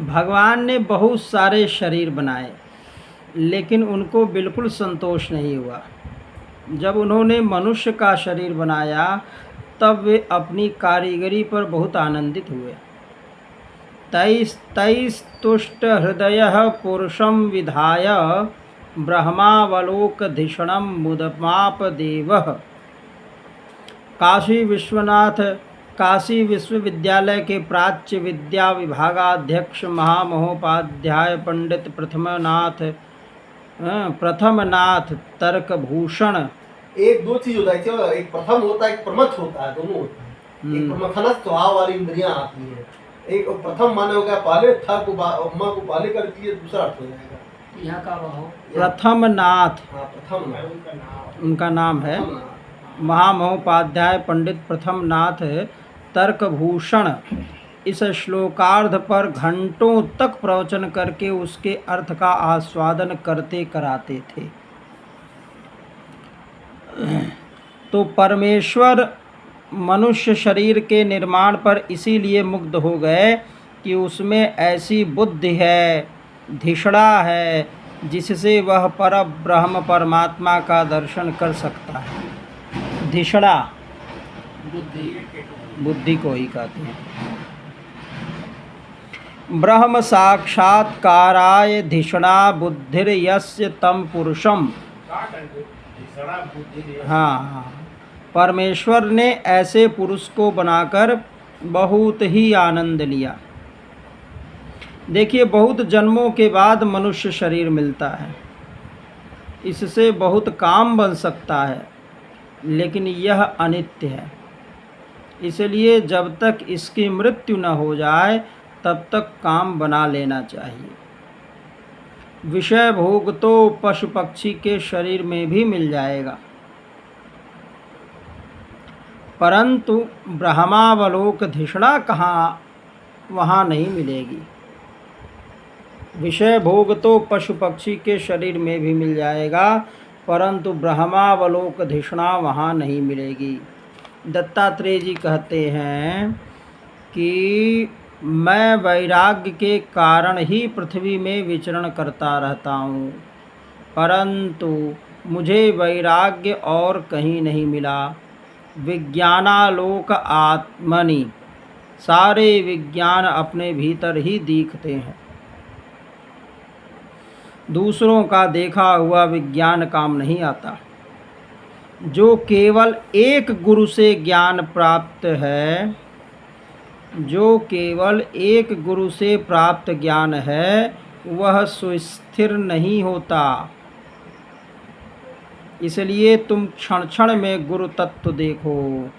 भगवान ने बहुत सारे शरीर बनाए, लेकिन उनको बिल्कुल संतोष नहीं हुआ। जब उन्होंने मनुष्य का शरीर बनाया तब वे अपनी कारीगरी पर बहुत आनंदित हुए। तैस्तुष्ट हृदय पुरुषं विधाय ब्रह्मावलोकधिषणं मुदमाप देवः। काशी विश्वविद्यालय के प्राच्य विद्या विभागाध्यक्ष महामहोपाध्याय पंडित प्रथमनाथ तर्कभूषण। एक दो चीज होता है, एक प्रथम होता है, एक प्रमथ होता है, दोनों होता है। एक प्रमथन स्वभाव वाली इंद्रियां आती हैं। एक प्रथम माने हो गया पहले था को अम्मा को पहले कर दिए, दूसरा अर्थ हो जाएगा। यहाँ का प्रथमनाथ, प्रथम उनका नाम है। महामहोपाध्याय पंडित प्रथमनाथ तर्कभूषण इस श्लोकार्ध पर घंटों तक प्रवचन करके उसके अर्थ का आस्वादन करते कराते थे। तो परमेश्वर मनुष्य शरीर के निर्माण पर इसीलिए मुग्ध हो गए कि उसमें ऐसी बुद्धि है, धिषणा है, जिससे वह पर ब्रह्म परमात्मा का दर्शन कर सकता है। धिषणा बुद्धि को ही कहते हैं। ब्रह्म साक्षात्काराय धिषणा बुद्धिर्यस्य तम पुरुषम। हाँ, परमेश्वर ने ऐसे पुरुष को बनाकर बहुत ही आनंद लिया। देखिए, बहुत जन्मों के बाद मनुष्य शरीर मिलता है, इससे बहुत काम बन सकता है, लेकिन यह अनित्य है। इसलिए जब तक इसकी मृत्यु न हो जाए तब तक काम बना लेना चाहिए। विषय भोग तो पशु पक्षी के शरीर में भी मिल जाएगा, परंतु ब्रह्मावलोक धिषणा कहाँ, वहाँ नहीं मिलेगी। विषय भोग तो पशु पक्षी के शरीर में भी मिल जाएगा, परंतु ब्रह्मावलोक धिषणा वहाँ नहीं मिलेगी। दत्तात्रेय जी कहते हैं कि मैं वैराग्य के कारण ही पृथ्वी में विचरण करता रहता हूँ, परंतु मुझे वैराग्य और कहीं नहीं मिला। विज्ञानालोक आत्मनि, सारे विज्ञान अपने भीतर ही दिखते हैं। दूसरों का देखा हुआ विज्ञान काम नहीं आता। जो केवल एक गुरु से ज्ञान प्राप्त है, जो केवल एक गुरु से प्राप्त ज्ञान है, वह सुस्थिर नहीं होता। इसलिए तुम क्षण क्षण में गुरु तत्व देखो,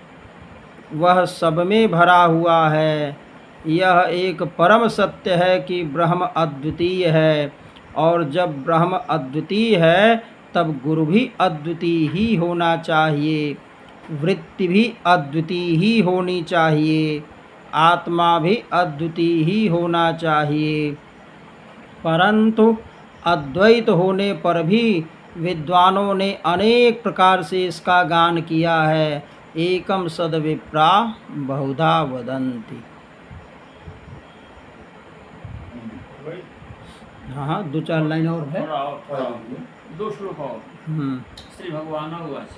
वह सब में भरा हुआ है। यह एक परम सत्य है कि ब्रह्म अद्वितीय है, और जब ब्रह्म अद्वितीय है तब गुरु भी अद्वितीय ही होना चाहिए, वृत्ति भी अद्वितीय ही होनी चाहिए, आत्मा भी अद्वितीय ही होना चाहिए। परंतु अद्वैत होने पर भी विद्वानों ने अनेक प्रकार से इसका गान किया है। एकम सद्विप्रा बहुधा वदन्ति। हाँ, दो चार लाइन और है, दो श्लोक और। श्री भगवान उवाच।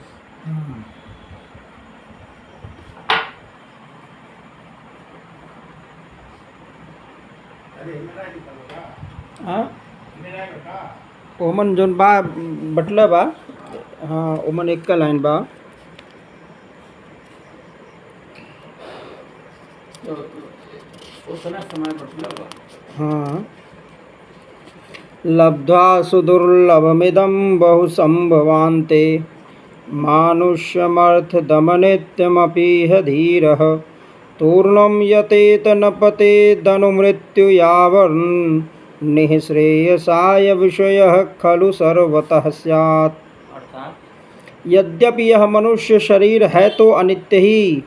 ओमन जोन बा बटला बा। हाँ, ओमन एक का लाइन बा। हाँ, लब्ध्वा सुदुर्लभमिदं बहुसंभवान्ते मानुष्यमर्थदमनित्यमपीह धीरः तूर्णं यतेत न पतेदनुमृत्युयावन्निःश्रेयसाय विषयः खलु सर्वतः स्यात्। यद्यपि यह मनुष्य शरीर है तो अनित्य ही,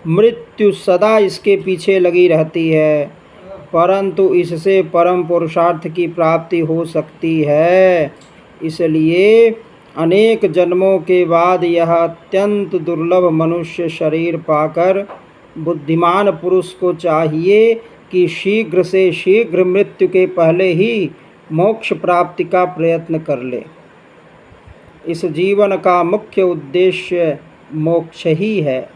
मृत्यु सदा इसके पीछे लगी रहती है, परंतु इससे परम पुरुषार्थ की प्राप्ति हो सकती है। इसलिए अनेक जन्मों के बाद यह अत्यंत दुर्लभ मनुष्य शरीर पाकर बुद्धिमान पुरुष को चाहिए कि शीघ्र से शीघ्र मृत्यु के पहले ही मोक्ष प्राप्ति का प्रयत्न कर ले। इस जीवन का मुख्य उद्देश्य मोक्ष ही है।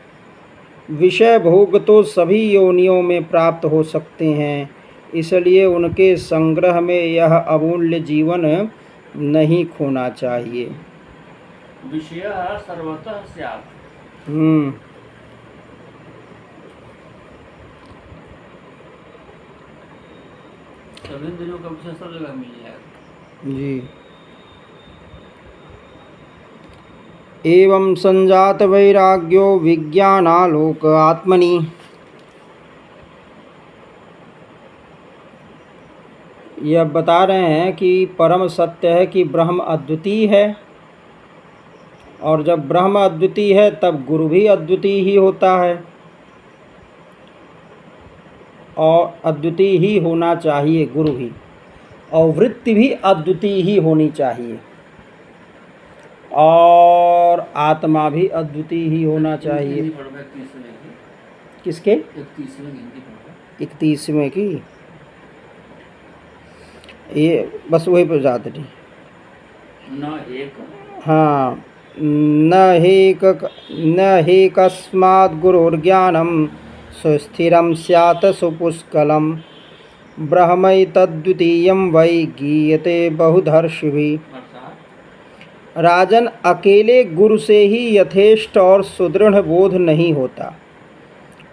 विषय भोग तो सभी योनियों में प्राप्त हो सकते हैं, इसलिए उनके संग्रह में यह अमूल्य जीवन नहीं खोना चाहिए। विषयः सर्वतः स्यात्। सभी इंद्रियों का विषय सब जगह मिल जाएगा। जी। एवं संजात वैराग्यो विज्ञानालोक आत्मनि। यह बता रहे हैं कि परम सत्य है कि ब्रह्म अद्वितीय है, और जब ब्रह्म अद्वितीय है तब गुरु भी अद्वितीय ही होता है, और अद्वितीय ही होना चाहिए गुरु भी, और वृत्ति भी अद्वितीय ही होनी चाहिए, और आत्मा भी अद्वितीय ही होना चाहिए। किसके? 31वें की ये बस वही पर जाते थे। हाँ, न हे कस्मात् गुरुर्ज्ञानं सुस्थिरं स्यात् सुपुष्कलं ब्रह्मैतद्वितीयं वै गीयते बहुधर्षिभिः। राजन, अकेले गुरु से ही यथेष्ट और सुदृढ़ बोध नहीं होता,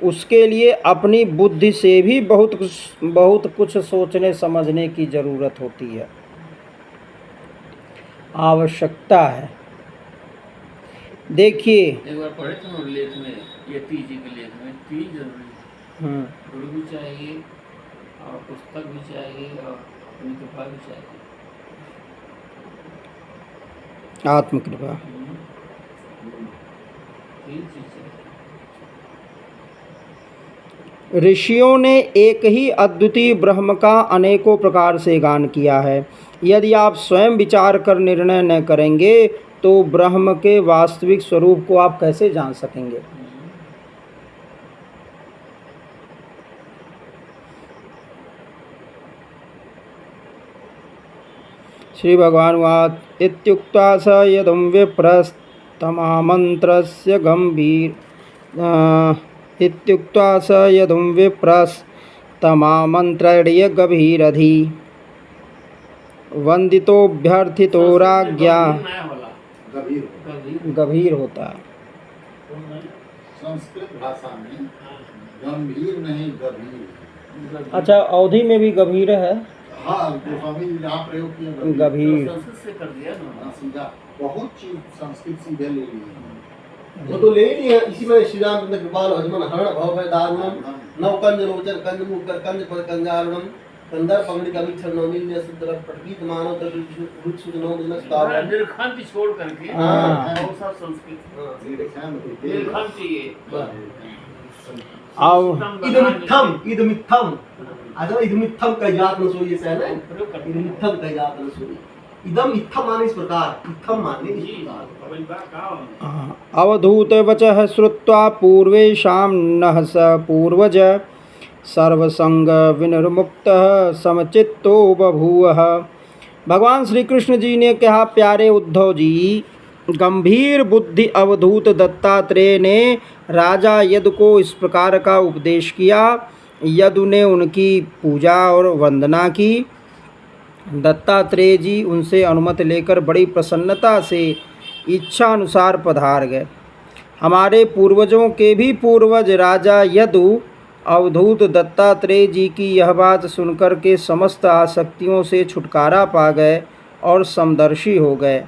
उसके लिए अपनी बुद्धि से भी बहुत कुछ सोचने समझने की ज़रूरत होती है, आवश्यकता है। देखिए, एक बार पढ़े थे लेख में, ये तीज के लेख में तीज जरूरी है। गुरु भी चाहिए और पुस्तक भी चाहिए और अपनी कृपा भी चाहिए, आत्मकृपा। तीन चीज चाहिए। ऋषियों ने एक ही अद्वितीय ब्रह्म का अनेकों प्रकार से गान किया है। यदि आप स्वयं विचार कर निर्णय न करेंगे तो ब्रह्म के वास्तविक स्वरूप को आप कैसे जान सकेंगे? श्री भगवान वाच इत्युक्त्वा स यदुं विप्रस्तमामन्त्रस्य गंभीर इत्युक्त्वा स यदुं विप्रस्तमामन्त्र्य गभीरधि वंदितोऽभ्यर्थितो राज्ञा। गभीर होता है संस्कृत भाषा में, गंभीर नहीं गभीर। अच्छा, अवधि में भी गभीर है। हाँ, गोस्वामी जी यहाँ प्रयोग किया गभीर। संस्कृत से कर दिया ना, सीधा बहुत चीज संस्कृत सीधे ले ली। वो तो ले ही लिया। इसी में श्री रामचंद्र कृपाल हजमन हरण भव भय दारुणम नव कंज रोचर कंज मुकर कंज पर कंजारणम कंदर पगड़ी कवि छरणोनी ने सुंदर प्रतीत मानव तक रुच सुजनो दिनस ताव निर्खांति छोड़ करके हाँ। बहुत सा संस्कृत निर्खांत चाहिए। आओ इदमित्थम आज इदमित्थम का याद न सोइए से है ना, इदमित्थम का याद न सोइए। इदम इत्थम माने इस प्रकार, इत्थम माने इस प्रकार। अवधूत वचः श्रुत्वा पूर्वेषां नः स पूर्वज सर्वसंग विनिर्मुक्तः समचित्तो बभूवः। भगवान श्री कृष्ण जी ने कहा, प्यारे उद्धव जी, गंभीर बुद्धि अवधूत दत्तात्रेय ने राजा यदु को इस प्रकार का उपदेश किया। यदु ने उनकी पूजा और वंदना की। दत्तात्रेय जी उनसे अनुमति लेकर बड़ी प्रसन्नता से इच्छा अनुसार पधार गए। हमारे पूर्वजों के भी पूर्वज राजा यदु अवधूत दत्तात्रेय जी की यह बात सुनकर के समस्त आसक्तियों से छुटकारा पा गए और समदर्शी हो गए।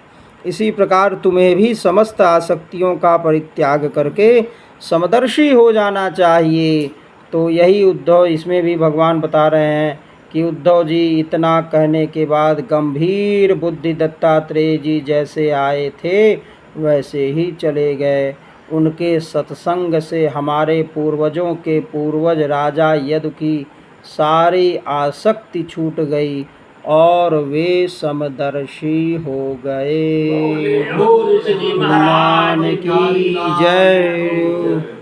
इसी प्रकार तुम्हें भी समस्त आसक्तियों का परित्याग करके समदर्शी हो जाना चाहिए। तो यही उद्धव, इसमें भी भगवान बता रहे हैं कि उद्धव जी, इतना कहने के बाद गंभीर बुद्धि दत्तात्रेय जी जैसे आए थे वैसे ही चले गए। उनके सत्संग से हमारे पूर्वजों के पूर्वज राजा यदु की सारी आसक्ति छूट गई और वे समदर्शी हो गए। भगवान की जय।